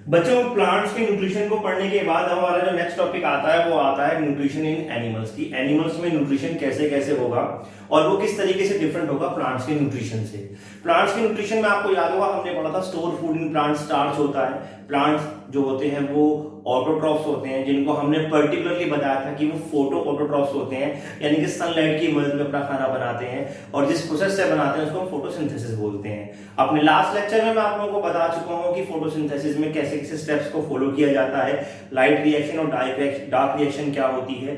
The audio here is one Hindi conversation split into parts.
बच्चों, प्लांट्स के न्यूट्रिशन को पढ़ने के बाद हमारा जो नेक्स्ट टॉपिक आता है वो आता है न्यूट्रिशन इन एनिमल्स की। एनिमल्स में न्यूट्रिशन कैसे कैसे होगा और वो किस तरीके से डिफरेंट होगा प्लांट्स के न्यूट्रिशन से। प्लांट्स के न्यूट्रिशन में आपको याद होगा हमने पढ़ा था store food in plant starch होता है। प्लांट्स जो होते हैं वो ऑटोट्रॉफ्स होते हैं, जिनको हमने पर्टिकुलरली बताया था कि वो फोटो ऑटोट्रॉफ्स होते हैं, यानी कि सनलाइट की मदद में अपना खाना बनाते हैं और जिस प्रोसेस से बनाते हैं उसको हम फोटोसिंथेसिस बोलते हैं। अपने लास्ट लेक्चर में मैं आप लोगों को बता चुका हूं कि फोटोसिंथेसिस में कैसे कैसे स्टेप्स को फॉलो किया जाता है, लाइट रिएक्शन और डार्क रिएक्शन क्या होती है,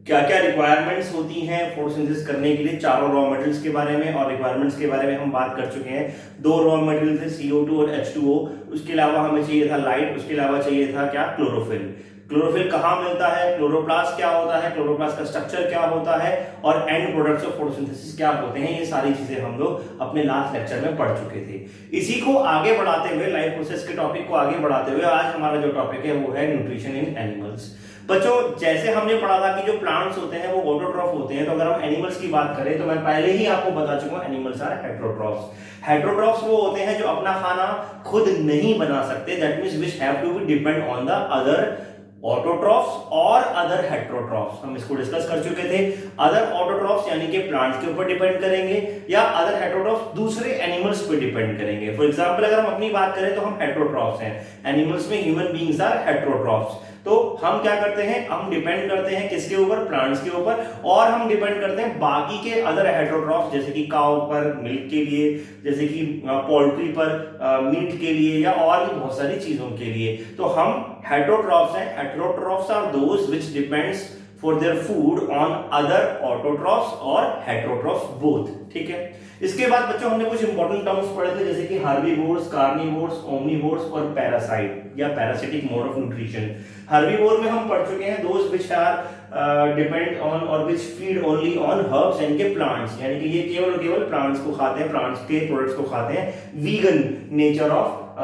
क्या क्या रिक्वायरमेंट्स होती हैं फोटोसिंथेसिस करने के लिए, चारों रॉ मटेरियल्स के बारे में और रिक्वायरमेंट्स के बारे में हम बात कर चुके हैं। दो रॉ मटेरियल थे CO2 और H2O, उसके अलावा हमें चाहिए था लाइट, उसके अलावा चाहिए था क्या, क्लोरोफिल। क्लोरोफिल कहाँ मिलता है, क्लोरोप्लास्ट क्या होता है, क्लोरोप्लास्ट का स्ट्रक्चर क्या होता है और एंड प्रोडक्ट्स ऑफ फोटोसिंथेसिस क्या होते हैं, ये सारी चीजें हम लोग अपने लास्ट लेक्चर में पढ़ चुके थे। इसी को आगे बढ़ाते हुए, लाइफ प्रोसेस के टॉपिक को आगे बढ़ाते हुए आज हमारा जो टॉपिक है वो है न्यूट्रिशन इन एनिमल्स। बच्चों, जैसे हमने पढ़ा था कि जो प्लांट्स होते हैं वो ऑटोट्रॉफ होते हैं, तो अगर हम एनिमल्स की बात करें तो मैं पहले ही आपको बता चुका हूं एनिमल्स आर हेटेरोट्रॉफ्स। हेटेरोट्रॉफ्स वो होते हैं जो अपना खाना खुद नहीं बना सकते, that means which have to be depend on the other autotrophs और अदर हेटेरोट्रॉफ्स। हम इसको डिस्कस कर चुके थे। अदर ऑटोट्रॉफ्स यानी कि प्लांट्स के ऊपर डिपेंड करेंगे या अदर हेटेरोट्रॉफ्स दूसरे एनिमल्स पर डिपेंड करेंगे। फॉर एग्जांपल अगर हम अपनी बात करें तो हम हेटेरोट्रॉफ्स हैं, एनिमल्स में ह्यूमन बीइंग्स आर हेटेरोट्रॉफ्स। तो हम क्या करते हैं, हम डिपेंड करते हैं किसके ऊपर, प्लांट्स के ऊपर, और हम डिपेंड करते हैं बाकी के अदर हेटेरोट्रॉफ्स जैसे कि काउ पर मिल्क के लिए, जैसे कि पोल्ट्री पर मीट के लिए या और भी बहुत सारी चीजों के लिए। तो हम हेटेरोट्रॉफ्स हैं। Heterotrophs are those which depends for their food on other autotrophs और हेटेरोट्रॉफ्स बोथ। ठीक है। इसके बाद बच्चों हमने कुछ इंपॉर्टेंट टर्म्स पढ़े थे जैसे कि हार्बीवोर्स, कार्निवोर्स, ओमनीवोर्स और पैरासाइट या parasitic mode of nutrition. Herbivore में हम पढ़ चुके हैं those which are depend on और which feed only on herbs and के प्लांट्स, यानी कि ये केवल और केवल प्लांट्स को खाते हैं, प्लांट्स के प्रोडक्ट्स को खाते हैं, vegan nature of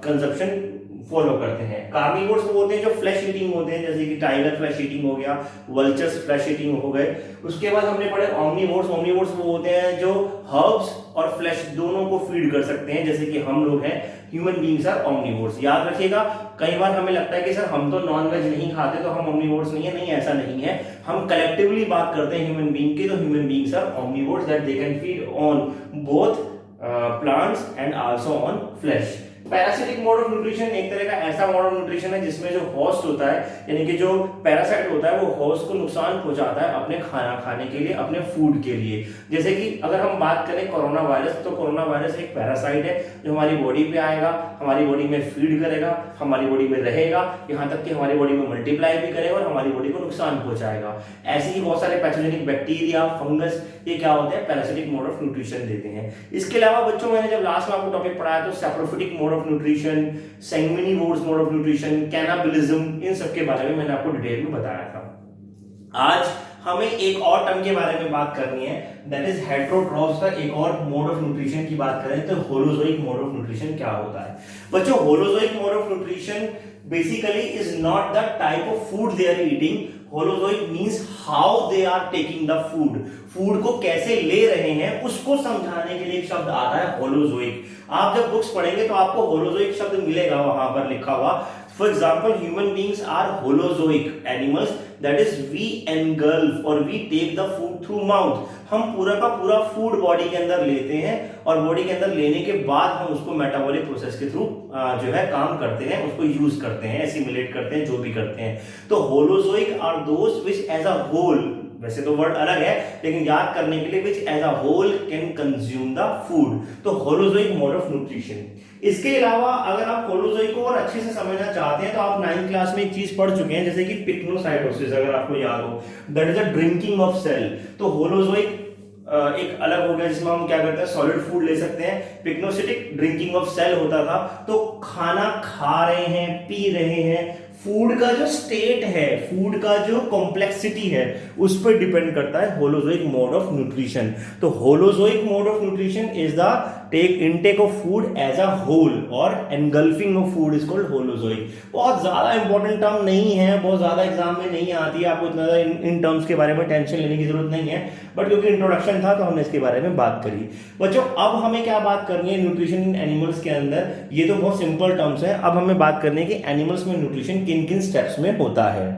consumption follow करते हैं। कार्निवोर्स वो होते हैं जो फ्लैश ईटिंग होते हैं, जैसे कि टाइगर फ्लैश ईटिंग हो गया, वल्चर्स फ्लैश ईटिंग हो गए। उसके बाद हमने पढ़े ओमनीवोर्स। ओमनीवोर्स वो होते हैं जो हर्ब्स और फ्लैश दोनों को फीड कर सकते हैं, जैसे कि हम लोग हैं, ह्यूमन बीइंग्स आर ओमनीवोर्स। याद रखिएगा, कई बार हमें लगता है कि सर हम तो नॉन वेज नहीं खाते तो हम ओमनीवोर्स नहीं है। नहीं, ऐसा नहीं है। हम कलेक्टिवली बात करते हैं ह्यूमन बीइंग की, तो human beings are omnivores that they can feed on both plants and also on flesh. Parasitic mode of nutrition एक तरह का ऐसा मोड ऑफ न्यूट्रिशन है जिसमें जो होस्ट होता है, यानी कि जो पैरासाइट होता है, वो होस्ट को नुकसान पहुंचाता है अपने खाना खाने के लिए, अपने फूड के लिए। जैसे कि अगर हम बात करें कोरोना वायरस, तो कोरोना वायरस एक पैरासाइट है जो हमारी बॉडी पे आएगा, हमारी बॉडी में फीड करेगा, हमारी बॉडी में रहेगा, यहाँ तक कि हमारी बॉडी में मल्टीप्लाई भी करेगा और हमारी बॉडी को नुकसान पहुंचाएगा। ऐसे ही बहुत सारे पैथोजेनिक बैक्टीरिया, फंगस, ये क्या होते हैं, पैरासिटिक मोड ऑफ न्यूट्रिशन देते हैं। इसके अलावा बच्चों, मैंने जब लास्ट में आपको टॉपिक पढ़ाया तो saprophytic mode of nutrition, sanguinivores mode of nutrition, cannibalism, इन सब के बारे में मैंने आपको डिटेल में बताया था। आज हमें एक और टर्म के बारे में बात करनी है, दैट इज हेटेरोट्रॉफ्स का एक और मोड ऑफ न्यूट्रिशन की बात करें तो होलोजोइक मोड ऑफ न्यूट्रिशन क्या होता है। बच्चों, holozoic mode of nutrition basically is not the type of food they are eating. Holozoic means how they are taking the food. Food को कैसे ले रहे हैं उसको समझाने के लिए एक शब्द आता है होलोजोइक। आप जब बुक्स पढ़ेंगे तो आपको होलोजोइक शब्द मिलेगा वहां पर लिखा हुआ। For example, human beings are holozoic animals, that is we engulf और we take the food through mouth. हम पूरा का पूरा फूड बॉडी के अंदर लेते हैं और बॉडी के अंदर लेने के बाद हम उसको मेटाबॉलिक प्रोसेस के थ्रू जो है काम करते हैं, उसको यूज करते हैं, एसिमिलेट करते हैं, जो भी करते हैं। तो holozoic are those which as a whole, वैसे तो वर्ड अलग है लेकिन याद करने के लिए, which as a whole can consume the food. तो होलोजोइक मोड ऑफ न्यूट्रिशन। इसके अलावा अगर आप होलोजोइक को और अच्छे से समझना चाहते हैं तो आप 9th क्लास में एक चीज पढ़ चुके हैं जैसे कि पिक्नोसाइटोसिस, अगर आपको याद हो, that is a drinking of cell. तो होलोजोइक एक अलग हो गया जिसमें हम क्या करते हैं, सॉलिड फूड ले सकते हैं। पिक्नोसिटिक ड्रिंकिंग ऑफ सेल होता था, तो खाना खा रहे हैं, पी रहे हैं, फूड का जो स्टेट है, फूड का जो कॉम्प्लेक्सिटी है, उस पर डिपेंड करता है होलोजोइक मोड ऑफ न्यूट्रिशन। तो holozoic mode of nutrition is the take intake of food as a whole और engulfing of food is called holozoic. बहुत ज्यादा इंपॉर्टेंट टर्म नहीं है, बहुत ज्यादा एग्जाम में नहीं आती है, आपको इतना इन टर्म्स के बारे में टेंशन लेने की जरूरत नहीं है, बट क्योंकि इंट्रोडक्शन था तो हमने इसके बारे में बात करी। बच्चों अब हमें क्या बात करनी है न्यूट्रिशन इन एनिमल्स के अंदर, ये तो बहुत सिंपल टर्म्स है। अब हमें बात करनी है कि एनिमल्स में न्यूट्रिशन किन किन स्टेप्स में होता है।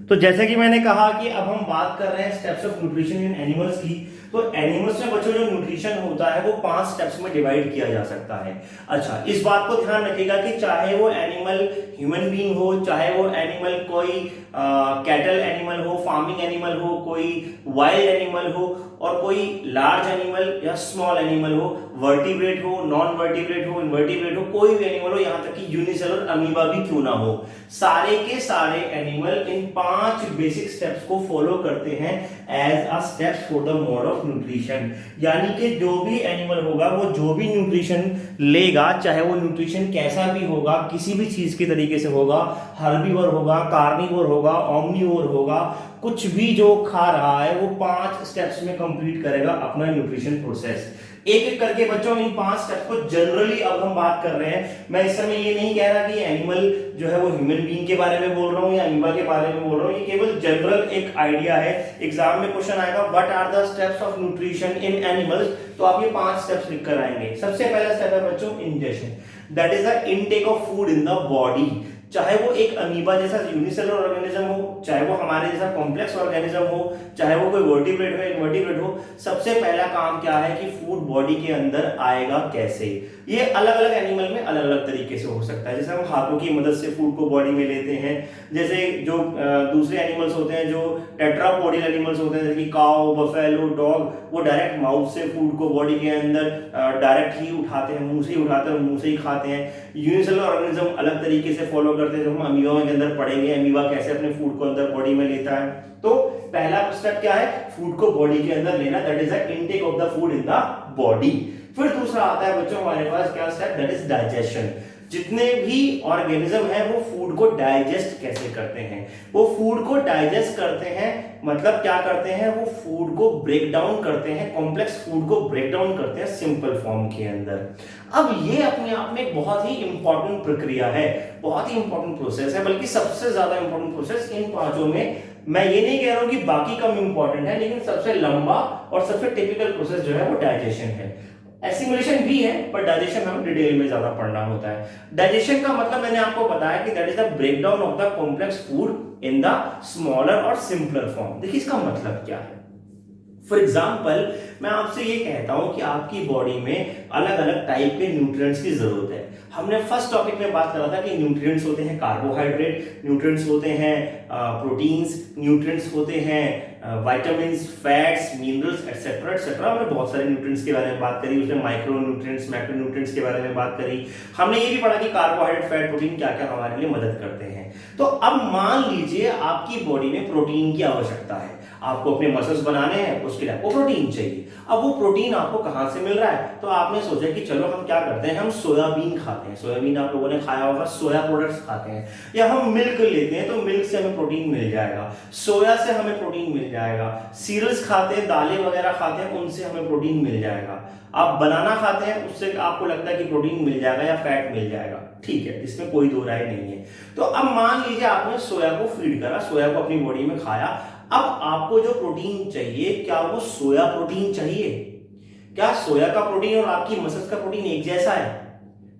तो जैसे कि मैंने कहा कि अब हम बात कर रहे हैं steps of nutrition in animals की, तो एनिमल्स में बच्चों जो न्यूट्रिशन होता है वो 5 स्टेप्स में डिवाइड किया जा सकता है। अच्छा, इस बात को ध्यान रखिएगा कि चाहे वो एनिमल ह्यूमन बीइंग हो, चाहे वो एनिमल कोई कैटल एनिमल हो, फार्मिंग एनिमल हो, कोई वाइल्ड एनिमल हो, और कोई लार्ज एनिमल या स्मॉल एनिमल हो, वर्टिब्रेट हो, नॉन वर्टिब्रेट हो, इनवर्टिब्रेट हो, कोई भी एनिमल हो, यहां तक कि यूनिसेलुलर अमीबा भी क्यों ना हो, सारे के सारे एनिमल इन 5 बेसिक स्टेप्स को फॉलो करते हैं as a steps for the mode of nutrition. यानी कि जो भी एनिमल होगा वो जो भी न्यूट्रिशन लेगा, चाहे वो न्यूट्रिशन कैसा भी होगा, किसी भी चीज के तरीके से होगा, हर्बीवर होगा, कार्निवोर होगा, ओमनीवोर होगा, कुछ भी जो खा रहा है वो 5 स्टेप्स में कंप्लीट करेगा अपना न्यूट्रिशन प्रोसेस। एक एक करके बच्चों इन 5 स्टेप्स को जनरली अब हम बात कर रहे हैं। मैं इस समय ये नहीं कह रहा कि एनिमल जो है वो ह्यूमन बीइंग के बारे में बोल रहा हूं या अमीबा के बारे में बोल रहा हूं, ये केवल जनरल एक आइडिया है। एग्जाम में क्वेश्चन आएगा what are the steps of nutrition in animals, तो आप ये 5 स्टेप्स लिख कर आएंगे। सबसे पहला स्टेप है बच्चों ingestion, that is the intake of food in the body. चाहे वो एक अमीबा जैसा यूनिसेलुलर ऑर्गेनिज्म हो, चाहे वो हमारे जैसा कॉम्प्लेक्स ऑर्गेनिज्म हो, चाहे वो कोई वर्टिब्रेट हो, इनवर्टिब्रेट हो, सबसे पहला काम क्या है कि फूड बॉडी के अंदर आएगा कैसे। ये अलग अलग एनिमल में अलग अलग तरीके से हो सकता है। जैसे हम हाथों की मदद से फूड को बॉडी में लेते हैं, जैसे जो दूसरे एनिमल्स होते हैं जो टेट्रापोडियल एनिमल्स होते हैं, जैसे कि काऊ, बफेलो, डॉग, वो डायरेक्ट माउथ से फूड को बॉडी के अंदर डायरेक्ट ही उठाते हैं, मुंह से ही उठाते हैं और मुंह से ही खाते हैं। यूनिसेलुलर ऑर्गेनिज्म अलग तरीके से फॉलो करते हैं, जो हम अमीबा के अंदर पढ़ेंगे, अमीबा कैसे अपने फूड को अंदर बॉडी में लेता है। तो पहला स्टेप क्या है, फूड को बॉडी के अंदर लेना, that is the intake of the food in the body. फिर दूसरा आता है बच्चों हमारे पास क्या स्टेप, दैट इज डाइजेशन। जितने भी ऑर्गेनिज्म है वो फूड को डाइजेस्ट कैसे करते हैं, वो फूड को डाइजेस्ट करते हैं, मतलब क्या करते हैं, वो फूड को ब्रेक डाउन करते हैं, कॉम्प्लेक्स फूड को ब्रेक डाउन करते हैं सिंपल फॉर्म के अंदर। अब ये अपने आप में एक बहुत ही इंपॉर्टेंट प्रक्रिया है, बहुत ही इंपॉर्टेंट प्रोसेस है, बल्कि सबसे ज्यादा इंपॉर्टेंट प्रोसेस इन 5 में। मैं ये नहीं कह रहा हूं कि बाकी कम इंपॉर्टेंट है, लेकिन सबसे लंबा और सबसे टिपिकल प्रोसेस जो है वो डाइजेशन है। एसिमिलेशन भी है, पर डाइजेशन हमें डिटेल में ज्यादा पढ़ना होता है। डाइजेशन का मतलब मैंने आपको बताया कि that is the breakdown of the complex food in the smaller और सिंपलर फॉर्म। देखिए इसका मतलब क्या है। फॉर एग्जाम्पल मैं आपसे ये कहता हूं कि आपकी बॉडी में अलग अलग टाइप के न्यूट्रिएंट्स की जरूरत है। हमने फर्स्ट टॉपिक में बात करा था कि न्यूट्रिएंट्स होते हैं कार्बोहाइड्रेट, न्यूट्रिएंट्स होते हैं प्रोटीन्स, न्यूट्रिएंट्स होते हैं vitamins, fats, minerals etcetera etcetera. हमने बहुत सारे न्यूट्रिएंट्स के बारे में बात करी, उसमें माइक्रो न्यूट्रिएंट्स, मैक्रो न्यूट्रिएंट्स के बारे में बात करी। हमने ये भी पढ़ा कि कार्बोहाइड्रेट, फैट, प्रोटीन क्या क्या हमारे लिए मदद करते हैं। तो अब मान लीजिए आपकी बॉडी में प्रोटीन की आवश्यकता है, आपको अपने मसल्स बनाने हैं, उसके लिए आपको प्रोटीन चाहिए। अब वो प्रोटीन आपको कहां से मिल रहा है, तो आपने सोचा कि चलो हम क्या करते हैं, हम सोयाबीन खाते हैं। सोयाबीन आप लोगों ने खाया होगा, सोया प्रोडक्ट्स खाते हैं, या हम मिल्क लेते हैं तो मिल्क से हमें प्रोटीन मिल जाएगा, सोया से हमें प्रोटीन मिल जाएगा। सीरियल्स खाते हैं, दालें वगैरह खाते हैं, उनसे हमें प्रोटीन मिल जाएगा। आप बनाना खाते हैं, उससे आपको लगता है कि प्रोटीन मिल जाएगा या फैट मिल जाएगा, ठीक है, इसमें कोई दो राय नहीं है। तो अब मान लीजिए आपने सोया को फीड करा, सोया को अपनी बॉडी में खाया। अब आपको जो प्रोटीन चाहिए, क्या वो सोया प्रोटीन चाहिए? क्या सोया का प्रोटीन और आपकी मसल्स का प्रोटीन एक जैसा है?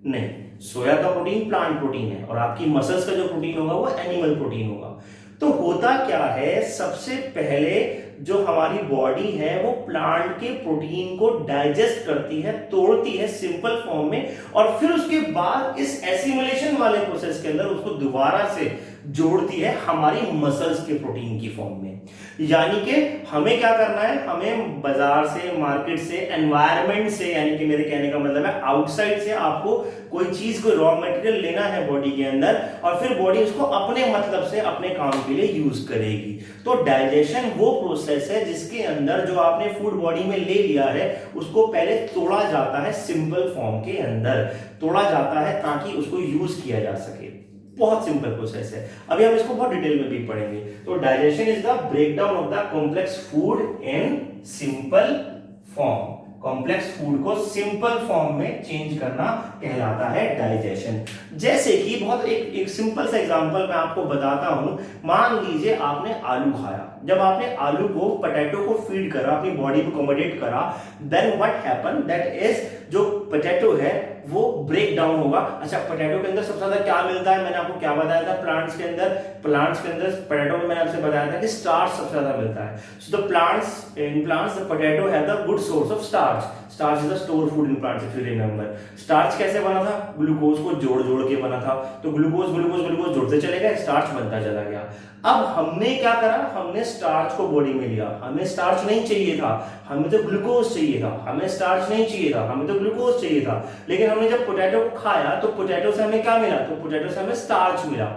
नहीं, सोया का प्रोटीन प्लांट प्रोटीन है और आपकी मसल्स का जो प्रोटीन होगा वो एनिमल प्रोटीन होगा। तो होता क्या है, सबसे पहले जो हमारी बॉडी है वो प्लांट के प्रोटीन को डाइजेस्ट करती है, तोड़ती है सिंपल फॉर्म में, और फिर उसके बाद इस एसिमिलेशन वाले प्रोसेस के अंदर उसको दोबारा से जोड़ती है हमारी मसल्स के प्रोटीन की फॉर्म में। यानी कि हमें क्या करना है, हमें बाजार से, मार्केट से, एनवायरनमेंट से, यानी कि मेरे कहने का मतलब है आउटसाइड से आपको कोई चीज, कोई रॉ मटेरियल लेना है बॉडी के अंदर, और फिर बॉडी उसको अपने मतलब से अपने काम के लिए यूज करेगी। तो डाइजेशन वो प्रोसेस है जिसके अंदर जो आपने फूड बॉडी में ले लिया है उसको पहले तोड़ा जाता है, सिंपल फॉर्म के अंदर तोड़ा जाता है ताकि उसको यूज किया जा सके। बहुत सिंपल प्रोसेस है, अभी हम इसको बहुत डिटेल में भी पढ़ेंगे। तो digestion is the breakdown of the complex food in simple form. Complex food को सिंपल फॉर्म में चेंज करना कहलाता है डाइजेशन। जैसे कि बहुत एक सिंपल सा एग्जांपल मैं आपको बताता हूं। मान लीजिए आपने आलू खाया, जब आपने आलू को पोटैटो को फीड करा, अपनी बॉडी को अकोमोडेट करा, then what happen, that is जो पोटैटो है वो ब्रेक डाउन होगा। अच्छा, पोटैटो के अंदर सबसे ज्यादा क्या मिलता है, मैंने आपको क्या बताया था, प्लांट्स के अंदर पोटैटो में मैंने आपसे बताया था कि स्टार्च सबसे ज्यादा मिलता है। So the plants the potato have the good source of starch is the store food in plants, if you remember. Starch कैसे बना था, ग्लूकोज को जोड़ जोड़ के बना था, तो ग्लूकोज जोड़ते चले गए, स्टार्च बनता चला गया। अब हमने क्या करा, हमने स्टार्च को बॉडी में लिया, हमें स्टार्च नहीं चाहिए था, हमें तो ग्लूकोज चाहिए था, हमें स्टार्च नहीं चाहिए था, हमें तो ग्लूकोज चाहिए था। लेकिन हमने जब पोटैटो को खाया तो पोटैटो से हमें क्या मिला, तो पोटैटो से हमें स्टार्च मिला।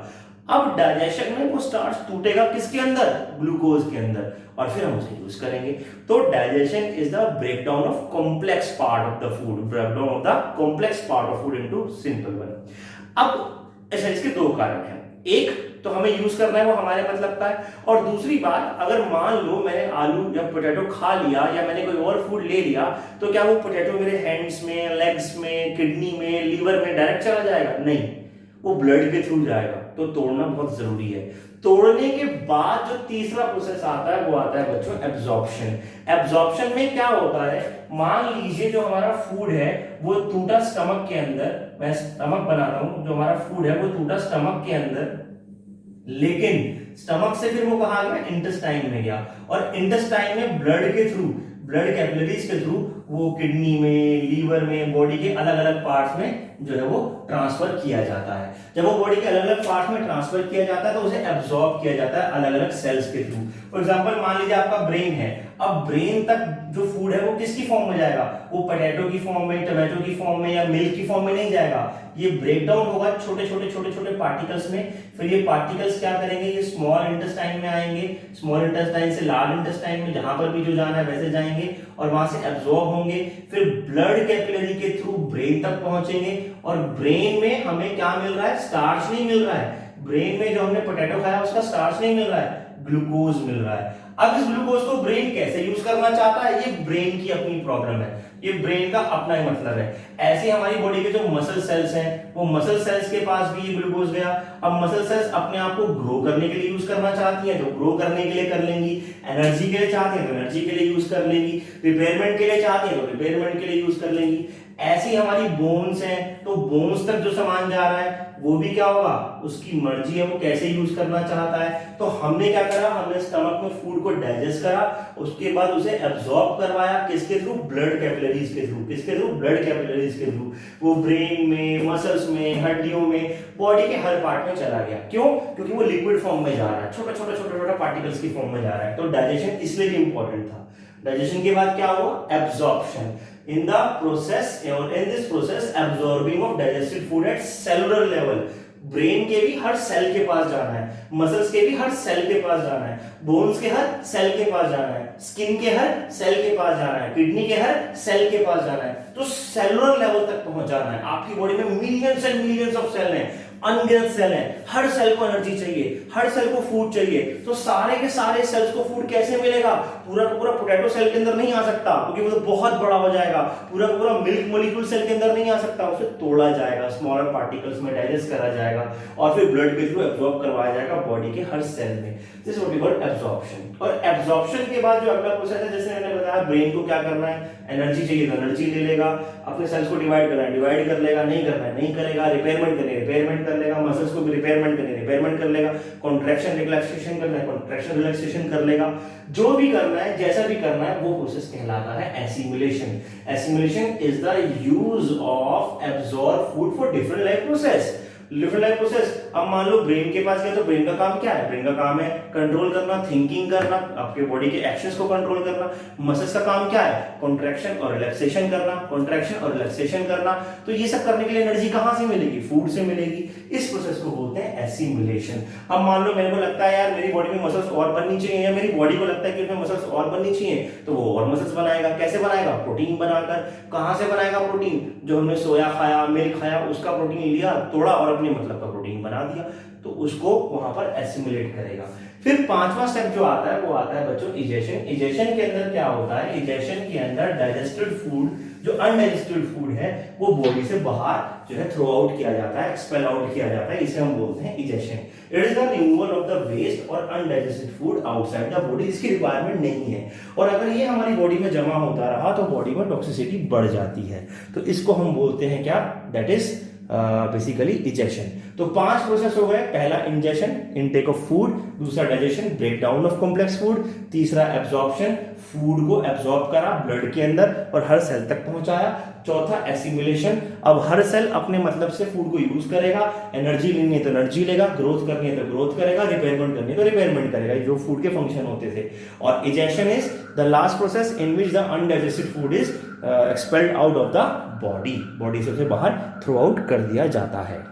अब डाइजेशन में वो स्टार्च टूटेगा किसके अंदर, ग्लूकोज के अंदर, और फिर हम उसे यूज करेंगे। तो digestion is the breakdown of complex part of the food, breakdown of the complex part of food into simple one. अब ऐसे इसके दो कारण हैं, एक तो हमें यूज करना है वो हमारे मतलब का है, और दूसरी बात, अगर मान लो मैंने आलू या पोटैटो खा लिया या मैंने कोई और फूड ले लिया, तो क्या वो पोटैटो मेरे हैंड्स में, लेग्स में, किडनी में, लीवर में डायरेक्ट चला जाएगा? नहीं, वो ब्लड के थ्रू जाएगा। तो तोड़ना बहुत जरूरी है। तोड़ने के बाद जो तीसरा प्रोसेस आता है वो आता है बच्चों एब्जॉर्प्शन। एब्जॉर्प्शन में क्या होता है, मान लीजिए जो हमारा फूड है वो टूटा स्टमक के अंदर, मैं स्टमक बना रहा हूं, जो हमारा फूड है वो टूटा स्टमक के अंदर, लेकिन स्टमक से फिर वो कहां गया, इंटेस्टाइन में गया, और इंटेस्टाइन में ब्लड के थ्रू, ब्लड कैपिलरीज के थ्रू वो किडनी में, लीवर में, बॉडी के अलग अलग पार्ट्स में जो है वो ट्रांसफर किया जाता है। जब वो बॉडी के अलग अलग पार्ट्स में ट्रांसफर किया जाता है तो उसे एब्जॉर्ब किया जाता है अलग अलग सेल्स के थ्रू। फॉर एग्जांपल मान लीजिए आपका ब्रेन है, अब ब्रेन तक जो फूड है वो किसकी फॉर्म में जाएगा, वो पोटैटो की फॉर्म में, टमाटो की फॉर्म में या मिल्क की फॉर्म में नहीं जाएगा, ये ब्रेक डाउन होगा छोटे छोटे पार्टिकल्स में। फिर ये पार्टिकल्स क्या करेंगे, ये स्मॉल इंटेस्टाइन में आएंगे, स्मॉल इंटेस्टाइन से लार्ज इंटेस्टाइन में, जहां पर भी जो जाना है वैसे जाएंगे और वहां से एब्जॉर्ब होंगे, फिर ब्लड कैपिलरी के थ्रू ब्रेन तक पहुंचेंगे, और ब्रेन में हमें क्या मिल रहा है, स्टार्च नहीं मिल रहा है। ब्रेन में जो हमने पोटैटो खाया उसका स्टार्च नहीं मिल रहा है, ग्लूकोज मिल रहा है। अब इस ग्लूकोज को ब्रेन कैसे यूज करना चाहता है, ये ब्रेन की अपनी प्रॉब्लम है, ये ब्रेन का अपना ही मतलब है। ऐसे हमारी बॉडी के जो मसल सेल्स हैं, वो मसल सेल्स के पास भी ये ग्लूकोज गया। अब मसल सेल्स अपने आप को ग्रो करने के लिए यूज करना चाहती है, तो ग्रो करने के लिए कर लेंगी, एनर्जी के लिए चाहती है तो एनर्जी के लिए यूज कर लेंगी, रिपेयरमेंट के लिए चाहती है तो रिपेयरमेंट के लिए यूज कर लेंगी। ऐसी हमारी बोन्स हैं, तो बोन्स तक जो सामान जा रहा है वो भी क्या होगा, उसकी मर्जी है, वो कैसे यूज करना चाहता है। तो हमने क्या करा, हमने स्टमक में फूड को डाइजेस्ट करा, उसके बाद उसे एब्जॉर्ब करवाया, किसके थ्रू, ब्लड कैपिलरीज के थ्रू, किसके थ्रू, ब्लड कैपिलरीज के थ्रू। वो ब्रेन में, मसल्स में, हड्डियों में, बॉडी के हर पार्ट में चला गया। क्यों? क्योंकि वो लिक्विड फॉर्म में जा रहा है, छोटा छोटा पार्टिकल्स की फॉर्म में जा रहा है। तो डाइजेशन इसलिए भी इंपॉर्टेंट था। डाइजेशन के बाद क्या हुआ, absorption. In this process absorbing of digested food at cellular level, brain के भी हर सेल के पास जाना है, मसल्स के भी हर सेल के पास जाना है, बोन्स के हर सेल के पास जाना है, स्किन के हर सेल के पास जाना है, किडनी के हर सेल के पास जाना है। तो सेलुलर लेवल तक पहुंच जाना है। आपकी बॉडी में millions and millions of cell हैं, अनगिनत सेल हैं, हर सेल को एनर्जी चाहिए, हर सेल को फूड चाहिए। तो सारे के सारे सेल्स को फूड कैसे मिलेगा, पूरा का पूरा पोटैटो सेल के अंदर नहीं आ सकता, क्योंकि वो तो बहुत बड़ा हो जाएगा। पूरा का पूरा मिल्क मॉलिक्यूल सेल के अंदर नहीं आ सकता, उसे तोड़ा जाएगा, स्मॉलर पार्टिकल्स में डाइजेस्ट करा जाएगा, और फिर ब्लड के थ्रू एब्जॉर्ब करवाया जाएगा बॉडी के हर सेल में। This is what we call absorption. और एब्जॉर्प्शन के बाद जो अगला प्रोसेस है, जैसे मैंने बताया, ब्रेन को क्या करना है, एनर्जी चाहिए तो एनर्जी ले लेगा, अपने सेल्स को डिवाइड करना है, डिवाइड कर लेगा, नहीं करना है नहीं करेगा, रिपेयरमेंट करनी है रिपेयरमेंट कर लेगा, मसल्स को भी रिपेयरमेंट करनी है रिपेयरमेंट कर लेगा, कॉन्ट्रैक्शन रिलैक्सेशन करना है कॉन्ट्रैक्शन रिलैक्सेशन कर लेगा। जो भी करना है, जैसा भी करना है, वो प्रोसेस कहलाता है assimilation. Assimilation is the use of absorb food for different life process. Different life process. अब मान लो ब्रेन के पास गया, तो ब्रेन का काम क्या है, ब्रेन का काम है कंट्रोल करना, थिंकिंग करना, आपके बॉडी के एक्शंस को कंट्रोल करना। मसल्स का काम क्या है, कॉन्ट्रैक्शन और रिलैक्सेशन करना, कॉन्ट्रैक्शन और रिलैक्सेशन करना। तो ये सब करने के लिए एनर्जी कहां से मिलेगी, फूड से मिलेगी। इस प्रोसेस को बोलते हैं एसिमिलेशन। अब मान लो मेरे को लगता है यार मेरी बॉडी में मसल्स और बननी चाहिए, या मेरी बॉडी को लगता है कि उसमें मसल्स और बननी चाहिए, तो वो और मसल्स बनाएगा। कैसे बनाएगा, प्रोटीन बनाकर। कहां से बनाएगा प्रोटीन, जो हमने सोया खाया, मिल्क खाया, उसका प्रोटीन लिया, तोड़ा और अपने मतलब का प्रोटीन बना दिया, तो उसको वहां पर एसिमुलेट करेगा। फिर पांचवा स्टेप जो आता है वो आता है बच्चों इजेशन। इजेशन के अंदर क्या होता है, इजेशन के अंदर डाइजेस्टेड फूड, जो अनडाइजेस्टेड फूड है वो बॉडी से बाहर जो है थ्रो आउट किया जाता है, एक्सपेल आउट किया जाता है, इसे हम बोलते हैं egestion. It is the removal of the waste और undigested food outside the body, इसकी रिक्वायरमेंट नहीं है। और अगर ये हमारी बॉडी में जमा होता रहा तो बॉडी में टॉक्सिसिटी बढ़ जाती है, तो इसको हम बोलते हैं क्या, दैट इज बेसिकली इजेशन। तो 5 प्रोसेस हो गए, पहला इंजेशन, इनटेक ऑफ फूड, दूसरा digestion, break down of complex food, तीसरा एब्जॉर्प्शन, फूड को एब्जॉर्ब करा ब्लड के अंदर और हर सेल तक पहुंचाया, चौथा एसिमुलेशन, अब हर सेल अपने मतलब से फूड को यूज करेगा, एनर्जी लेनी है तो एनर्जी लेगा, ग्रोथ करनी है तो ग्रोथ करेगा, रिपेयरमेंट करनी है तो रिपेयरमेंट करेगा, जो फूड के फंक्शन होते थे। और egestion is the last process in which the undigested food is expelled out of the body, body से बाहर थ्रो आउट कर दिया जाता है।